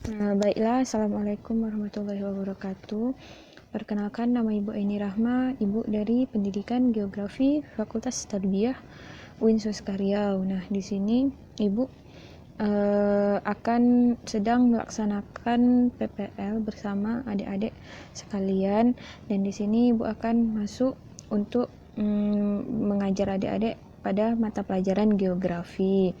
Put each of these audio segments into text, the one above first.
Baiklah, Assalamualaikum warahmatullahi wabarakatuh. Perkenalkan, nama Ibu Aini Rahma, Ibu dari Pendidikan Geografi Fakultas Tarbiyah UIN Suskaryau. Nah, di sini Ibu akan sedang melaksanakan PPL bersama adik-adik sekalian, dan di sini Ibu akan masuk untuk mengajar adik-adik pada mata pelajaran geografi.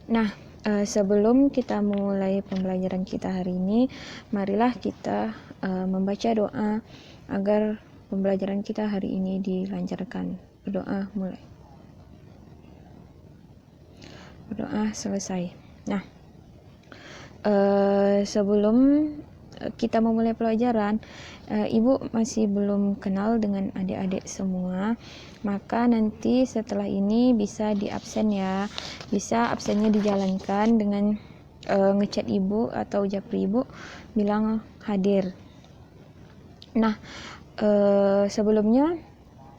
Nah, sebelum kita mulai pembelajaran kita hari ini, marilah kita membaca doa agar pembelajaran kita hari ini dilancarkan. Berdoa mulai. Berdoa selesai. Nah, sebelum kita memulai pelajaran, Ibu masih belum kenal dengan adik-adik semua, maka nanti setelah ini bisa di absen ya. Bisa absennya dijalankan dengan ngechat Ibu atau japri Ibu bilang hadir. Nah, sebelumnya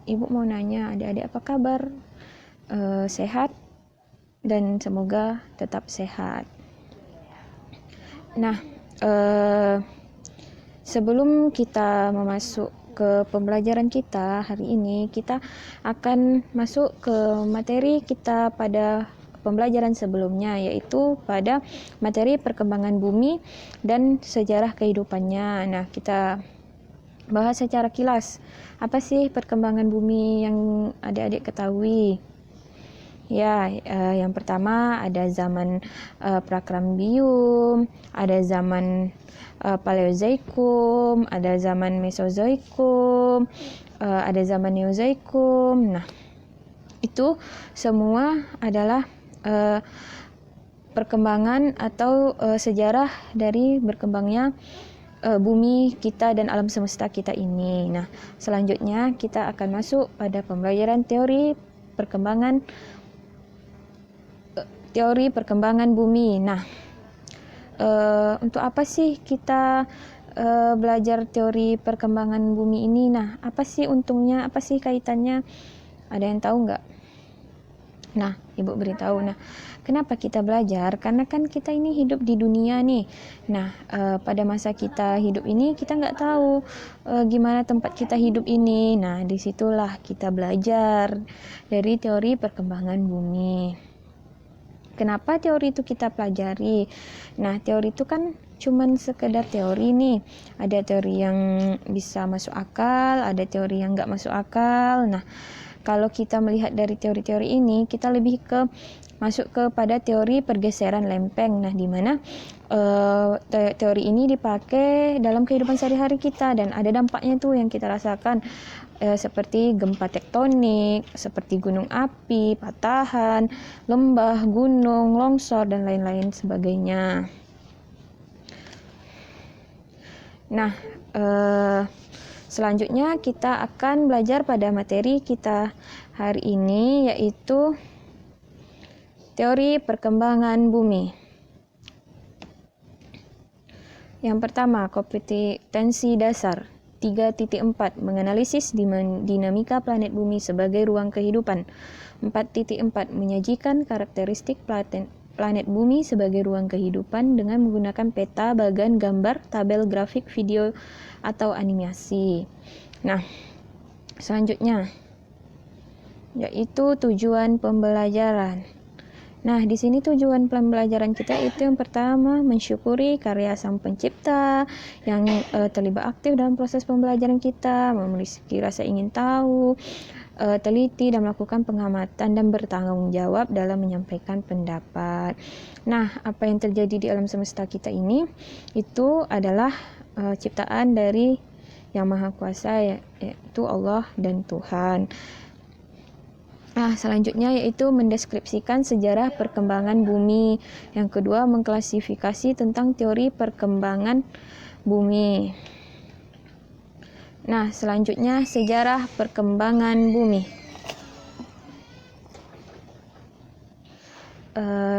Ibu mau nanya adik-adik apa kabar? Sehat dan semoga tetap sehat. Nah, sebelum kita memasuk ke pembelajaran kita hari ini, kita akan masuk ke materi kita pada pembelajaran sebelumnya, yaitu pada materi perkembangan bumi dan sejarah kehidupannya. Nah, kita bahas secara kilas. Apa sih perkembangan bumi yang adik-adik ketahui? Ya, yang pertama ada zaman Prakambrium, ada zaman Paleozoikum, ada zaman Mesozoikum, ada zaman Neozoikum. Nah, itu semua adalah perkembangan atau sejarah dari berkembangnya bumi kita dan alam semesta kita ini. Nah, selanjutnya kita akan masuk pada pembelajaran teori perkembangan bumi. Nah, untuk apa sih kita belajar teori perkembangan bumi ini? Nah, apa sih untungnya? Apa sih kaitannya? Ada yang tahu nggak? Nah, Ibu beritahu. Nah, kenapa kita belajar? Karena kan kita ini hidup di dunia nih. Nah, pada masa kita hidup ini kita nggak tahu gimana tempat kita hidup ini. Nah, disitulah kita belajar dari teori perkembangan bumi. Kenapa teori itu kita pelajari? Nah, teori itu kan cuman sekedar teori nih. Ada teori yang bisa masuk akal, ada teori yang nggak masuk akal. Nah, kalau kita melihat dari teori-teori ini, kita lebih masuk kepada teori pergeseran lempeng. Nah, di mana teori ini dipakai dalam kehidupan sehari-hari kita dan ada dampaknya tuh yang kita rasakan. Seperti gempa tektonik, seperti gunung api, patahan, lembah, gunung, longsor, dan lain-lain sebagainya. Nah, selanjutnya kita akan belajar pada materi kita hari ini, yaitu teori perkembangan bumi. Yang pertama, kompetensi dasar 3.4 menganalisis dinamika planet bumi sebagai ruang kehidupan. 4.4 menyajikan karakteristik planet bumi sebagai ruang kehidupan dengan menggunakan peta, bagan, gambar, tabel, grafik, video, atau animasi. Nah, selanjutnya yaitu tujuan pembelajaran. Nah, di sini tujuan pembelajaran kita itu yang pertama, mensyukuri karya Sang Pencipta yang terlibat aktif dalam proses pembelajaran kita, memiliki rasa ingin tahu, teliti dan melakukan pengamatan dan bertanggung jawab dalam menyampaikan pendapat. Nah, apa yang terjadi di alam semesta kita ini itu adalah ciptaan dari Yang Maha Kuasa, yaitu Allah dan Tuhan. Nah, selanjutnya yaitu mendeskripsikan sejarah perkembangan bumi. Yang kedua, mengklasifikasi tentang teori perkembangan bumi. Nah, selanjutnya sejarah perkembangan bumi.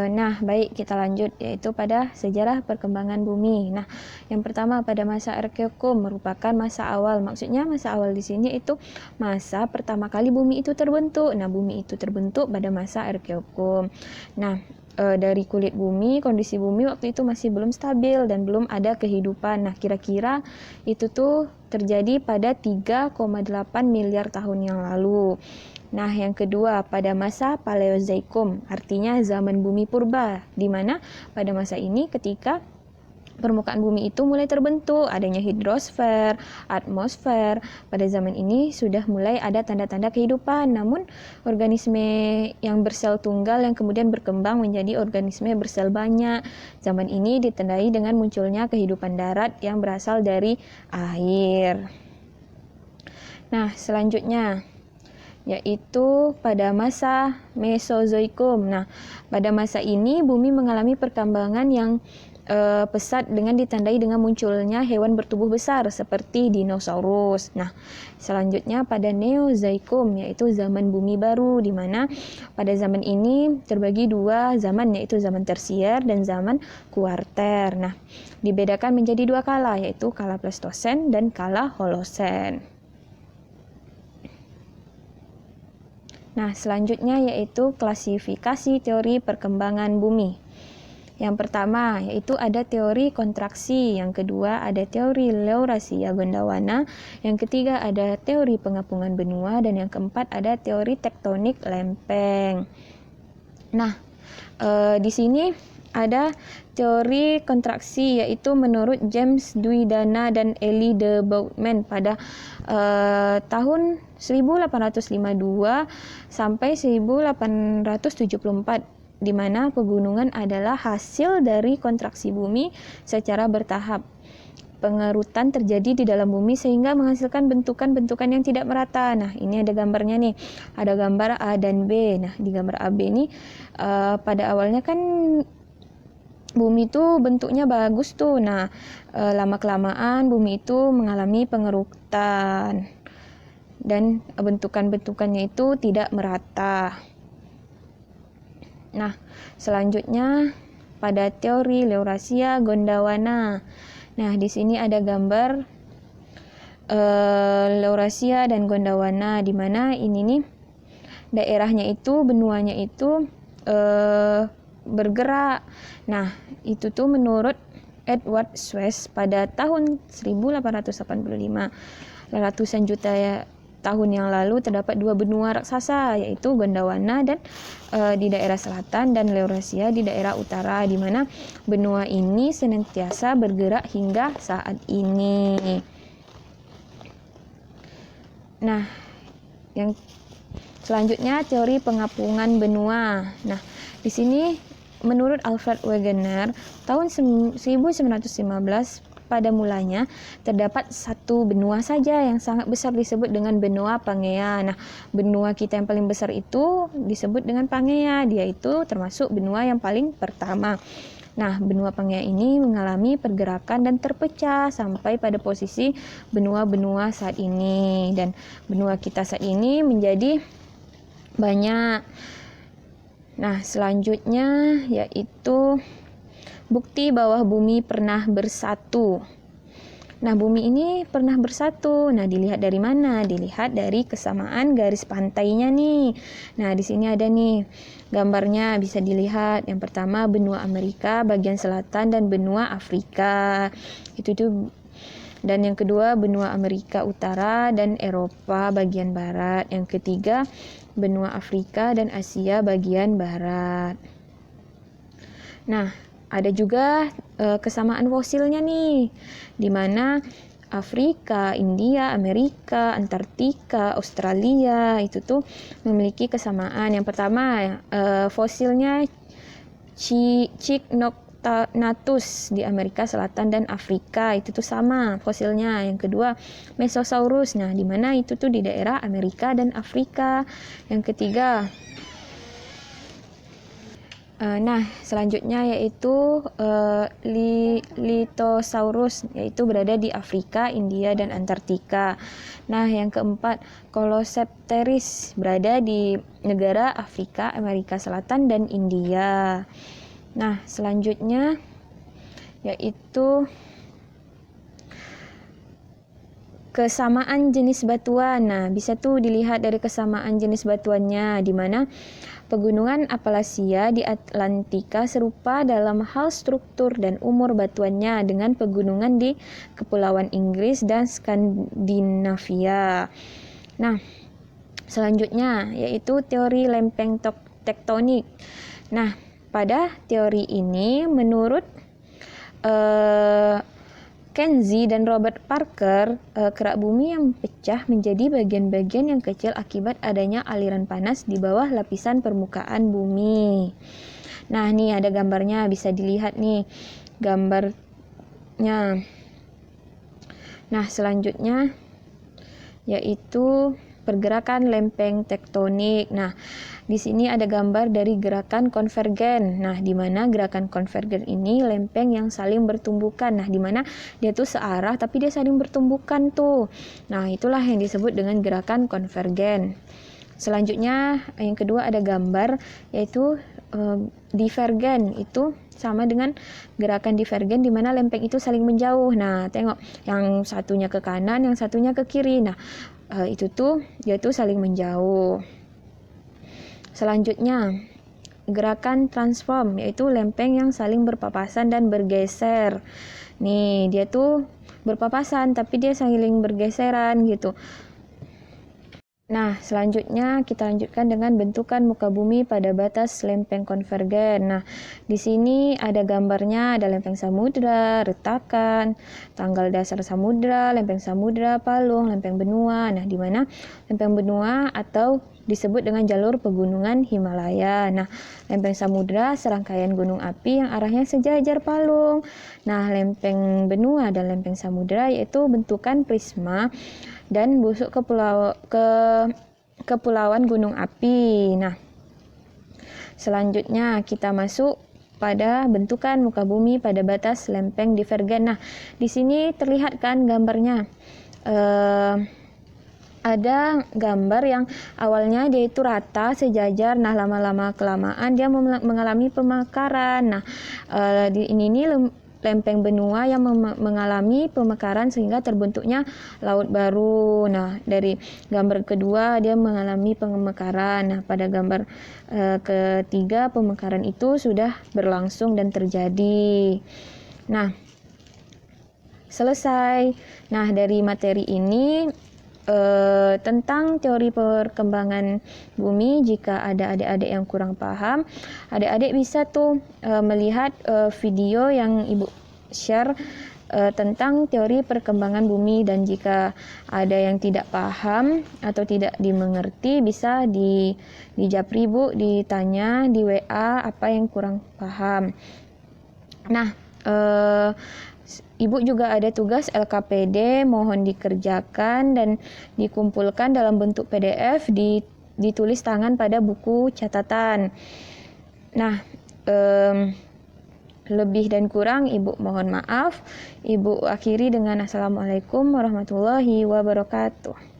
Nah, baik, kita lanjut, yaitu pada sejarah perkembangan bumi. Nah, yang pertama pada masa Arkeokum merupakan masa awal. Maksudnya masa awal di sini itu masa pertama kali bumi itu terbentuk. Nah, bumi itu terbentuk pada masa Arkeokum. Nah, dari kulit bumi, kondisi bumi waktu itu masih belum stabil dan belum ada kehidupan. Nah, kira-kira itu tuh terjadi pada 3,8 miliar tahun yang lalu. Nah, yang kedua, pada masa Paleozoikum, artinya zaman bumi purba, di mana pada masa ini ketika permukaan bumi itu mulai terbentuk, adanya hidrosfer, atmosfer. Pada zaman ini sudah mulai ada tanda-tanda kehidupan, namun organisme yang bersel tunggal yang kemudian berkembang menjadi organisme bersel banyak. Zaman ini ditandai dengan munculnya kehidupan darat yang berasal dari air. Nah, selanjutnya yaitu pada masa Mesozoikum. Nah, pada masa ini bumi mengalami perkembangan yang pesat dengan ditandai dengan munculnya hewan bertubuh besar seperti dinosaurus. Nah, selanjutnya pada Neozoikum, yaitu zaman bumi baru, di mana pada zaman ini terbagi dua zaman, yaitu zaman tersier dan zaman kuarter. Nah, dibedakan menjadi dua kala, yaitu kala Pleistosen dan kala Holosen. Nah, selanjutnya yaitu klasifikasi teori perkembangan bumi. Yang pertama yaitu ada teori kontraksi, yang kedua ada teori Laurasia Gondwana, yang ketiga ada teori pengapungan benua, dan yang keempat ada teori tektonik lempeng. Nah, di sini ada teori kontraksi, yaitu menurut James Duigana dan Elie de Boutman pada tahun 1852 sampai 1874, di mana pegunungan adalah hasil dari kontraksi bumi secara bertahap. Pengerutan terjadi di dalam bumi sehingga menghasilkan bentukan-bentukan yang tidak merata. Nah, ini ada gambarnya nih. Ada gambar A dan B. Nah, di gambar AB ini pada awalnya kan bumi itu bentuknya bagus tuh. Nah, lama-kelamaan bumi itu mengalami pengerutan dan bentukan-bentukannya itu tidak merata. Nah, selanjutnya pada teori Laurasia Gondwana. Nah, di sini ada gambar Laurasia dan Gondwana, di mana ini nih daerahnya itu, benuanya itu bergerak. Nah, itu tuh menurut Edward Swiss pada tahun 1885. Ratusan juta tahun yang lalu terdapat dua benua raksasa, yaitu Gondwana dan di daerah selatan dan Laurasia di daerah utara, di mana benua ini senantiasa bergerak hingga saat ini. Nah, yang selanjutnya teori pengapungan benua. Nah, di sini menurut Alfred Wegener tahun 1915 pada mulanya terdapat satu benua saja yang sangat besar disebut dengan benua Pangea. Nah, benua kita yang paling besar itu disebut dengan Pangea. Dia itu termasuk benua yang paling pertama. Nah, benua Pangea ini mengalami pergerakan dan terpecah sampai pada posisi benua-benua saat ini. Dan benua kita saat ini menjadi banyak. Nah, selanjutnya yaitu bukti bahwa bumi pernah bersatu. Nah, bumi ini pernah bersatu. Nah, dilihat dari mana? Dilihat dari kesamaan garis pantainya nih. Nah, di sini ada nih gambarnya, bisa dilihat. Yang pertama benua Amerika bagian selatan dan benua Afrika. Itu tuh. Dan yang kedua benua Amerika Utara dan Eropa bagian barat. Yang ketiga benua Afrika dan Asia bagian barat. Nah, ada juga kesamaan fosilnya nih, di mana Afrika, India, Amerika, Antartika, Australia itu tuh memiliki kesamaan. Yang pertama fosilnya Cycnonatus di Amerika Selatan dan Afrika, itu tuh sama fosilnya. Yang kedua Mesosaurus, nah di mana itu tuh di daerah Amerika dan Afrika. Yang ketiga nah, selanjutnya yaitu Lithosaurus, yaitu berada di Afrika, India, dan Antartika. Nah, yang keempat Colocepteris berada di negara Afrika, Amerika Selatan, dan India. Nah, selanjutnya yaitu kesamaan jenis batuan. Nah, bisa tuh dilihat dari kesamaan jenis batuannya, di mana pegunungan Appalachia di Atlantika serupa dalam hal struktur dan umur batuannya dengan pegunungan di Kepulauan Inggris dan Skandinavia. Nah, selanjutnya yaitu teori lempeng tektonik. Nah, pada teori ini menurut Kenzie dan Robert Parker, kerak bumi yang pecah menjadi bagian-bagian yang kecil akibat adanya aliran panas di bawah lapisan permukaan bumi. Nah, nih ada gambarnya, bisa dilihat nih gambarnya. Nah, selanjutnya yaitu pergerakan lempeng tektonik. Nah, di sini ada gambar dari gerakan konvergen. Nah, di mana gerakan konvergen ini lempeng yang saling bertumbukan. Nah, di mana dia tuh searah tapi dia saling bertumbukan tuh. Nah, itulah yang disebut dengan gerakan konvergen. Selanjutnya yang kedua ada gambar yaitu divergen. Itu sama dengan gerakan divergen di mana lempeng itu saling menjauh. Nah, tengok yang satunya ke kanan, yang satunya ke kiri. Nah, itu tuh dia tuh saling menjauh. Selanjutnya gerakan transform yaitu lempeng yang saling berpapasan dan bergeser. Nih, dia tuh berpapasan tapi dia saling bergeseran gitu. Nah, selanjutnya kita lanjutkan dengan bentukan muka bumi pada batas lempeng konvergen. Nah, di sini ada gambarnya, ada lempeng samudra, retakan, tanggal dasar samudra, lempeng samudra, palung, lempeng benua. Nah, di mana lempeng benua atau disebut dengan jalur pegunungan Himalaya. Nah, lempeng samudra serangkaian gunung api yang arahnya sejajar palung. Nah, lempeng benua dan lempeng samudra yaitu bentukan prisma dan busuk kepulauan gunung api. Nah, selanjutnya kita masuk pada bentukan muka bumi pada batas lempeng divergen. Nah, di sini terlihat kan gambarnya. Ada gambar yang awalnya dia itu rata sejajar, nah lama-lama kelamaan dia mengalami pemekaran. Nah, ini lempeng benua yang mengalami pemekaran sehingga terbentuknya laut baru. Nah, dari gambar kedua dia mengalami pemekaran. Nah, pada gambar ketiga pemekaran itu sudah berlangsung dan terjadi. Nah, selesai. Nah, dari materi ini tentang teori perkembangan bumi, jika ada adik-adik yang kurang paham, adik-adik bisa tuh melihat video yang ibu share tentang teori perkembangan bumi, dan jika ada yang tidak paham atau tidak dimengerti bisa di japri bu, ditanya di WA apa yang kurang paham. Nah, Ibu juga ada tugas LKPD, mohon dikerjakan dan dikumpulkan dalam bentuk PDF, ditulis tangan pada buku catatan. Nah, lebih dan kurang Ibu mohon maaf. Ibu akhiri dengan Assalamualaikum warahmatullahi wabarakatuh.